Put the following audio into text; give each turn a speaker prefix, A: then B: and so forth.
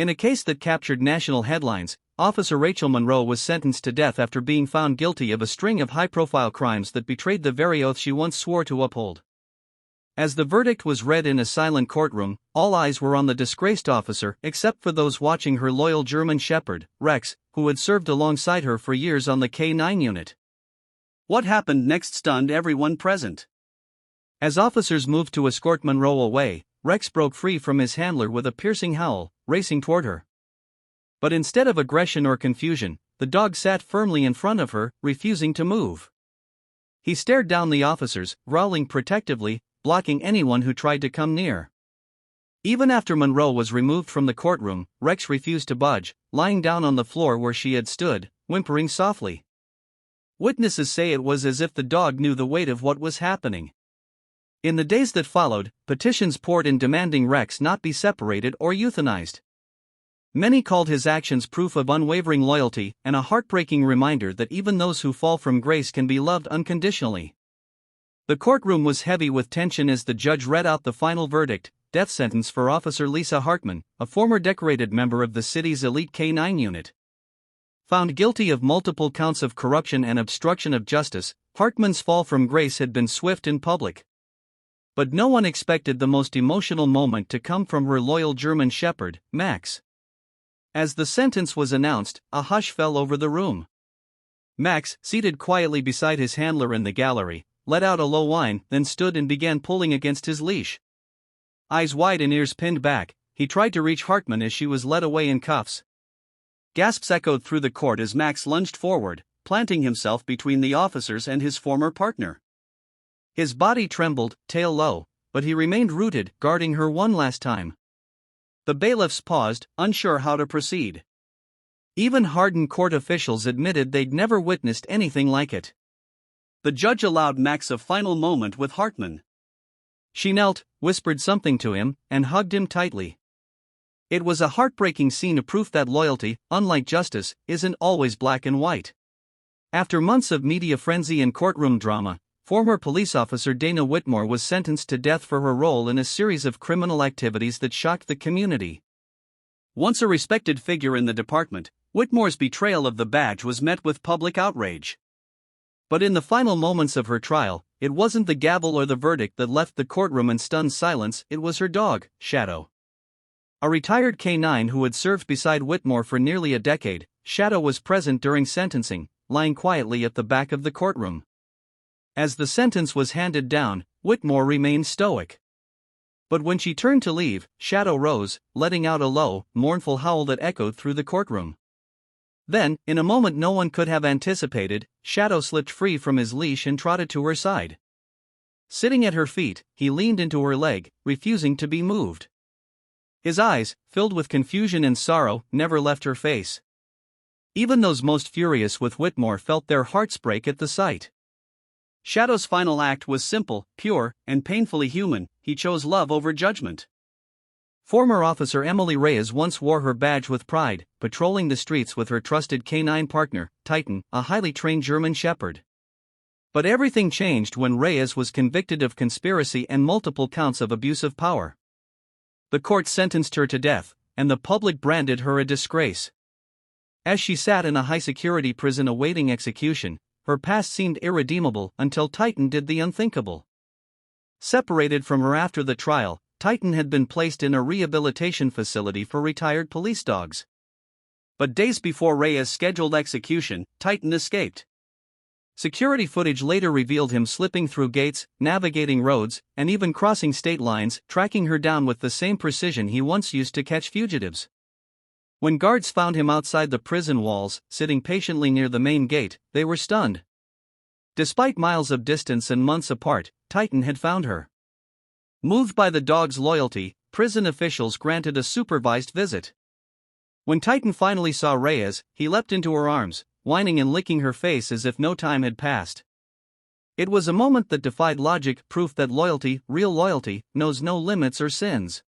A: In a case that captured national headlines, Officer Rachel Monroe was sentenced to death after being found guilty of a string of high-profile crimes that betrayed the very oath she once swore to uphold. As the verdict was read in a silent courtroom, all eyes were on the disgraced officer except for those watching her loyal German Shepherd, Rex, who had served alongside her for years on the K-9 unit. What happened next stunned everyone present. As officers moved to escort Monroe away, Rex broke free from his handler with a piercing howl, racing toward her. But instead of aggression or confusion, the dog sat firmly in front of her, refusing to move. He stared down the officers, growling protectively, blocking anyone who tried to come near. Even after Monroe was removed from the courtroom, Rex refused to budge, lying down on the floor where she had stood, whimpering softly. Witnesses say it was as if the dog knew the weight of what was happening. In the days that followed, petitions poured in demanding Rex not be separated or euthanized. Many called his actions proof of unwavering loyalty and a heartbreaking reminder that even those who fall from grace can be loved unconditionally. The courtroom was heavy with tension as the judge read out the final verdict: death sentence for Officer Lisa Hartman, a former decorated member of the city's elite K-9 unit. Found guilty of multiple counts of corruption and obstruction of justice, Hartman's fall from grace had been swift and public. But no one expected the most emotional moment to come from her loyal German Shepherd, Max. As the sentence was announced, a hush fell over the room. Max, seated quietly beside his handler in the gallery, let out a low whine, then stood and began pulling against his leash. Eyes wide and ears pinned back, he tried to reach Hartman as she was led away in cuffs. Gasps echoed through the court as Max lunged forward, planting himself between the officers and his former partner. His body trembled, tail low, but he remained rooted, guarding her one last time. The bailiffs paused, unsure how to proceed. Even hardened court officials admitted they'd never witnessed anything like it. The judge allowed Max a final moment with Hartman. She knelt, whispered something to him, and hugged him tightly. It was a heartbreaking scene, a proof that loyalty, unlike justice, isn't always black and white. After months of media frenzy and courtroom drama, former police officer Dana Whitmore was sentenced to death for her role in a series of criminal activities that shocked the community. Once a respected figure in the department, Whitmore's betrayal of the badge was met with public outrage. But in the final moments of her trial, it wasn't the gavel or the verdict that left the courtroom in stunned silence, it was her dog, Shadow. A retired K-9 who had served beside Whitmore for nearly a decade, Shadow was present during sentencing, lying quietly at the back of the courtroom. As the sentence was handed down, Whitmore remained stoic. But when she turned to leave, Shadow rose, letting out a low, mournful howl that echoed through the courtroom. Then, in a moment no one could have anticipated, Shadow slipped free from his leash and trotted to her side. Sitting at her feet, he leaned into her leg, refusing to be moved. His eyes, filled with confusion and sorrow, never left her face. Even those most furious with Whitmore felt their hearts break at the sight. Shadow's final act was simple, pure, and painfully human. He chose love over judgment. Former officer Emily Reyes once wore her badge with pride, patrolling the streets with her trusted K-9 partner, Titan, a highly trained German Shepherd. But everything changed when Reyes was convicted of conspiracy and multiple counts of abuse of power. The court sentenced her to death, and the public branded her a disgrace. As she sat in a high-security prison awaiting execution, her past seemed irredeemable until Titan did the unthinkable. Separated from her after the trial, Titan had been placed in a rehabilitation facility for retired police dogs. But days before Reyes' scheduled execution, Titan escaped. Security footage later revealed him slipping through gates, navigating roads, and even crossing state lines, tracking her down with the same precision he once used to catch fugitives. When guards found him outside the prison walls, sitting patiently near the main gate, they were stunned. Despite miles of distance and months apart, Titan had found her. Moved by the dog's loyalty, prison officials granted a supervised visit. When Titan finally saw Reyes, he leapt into her arms, whining and licking her face as if no time had passed. It was a moment that defied logic, proof that loyalty, real loyalty, knows no limits or sins.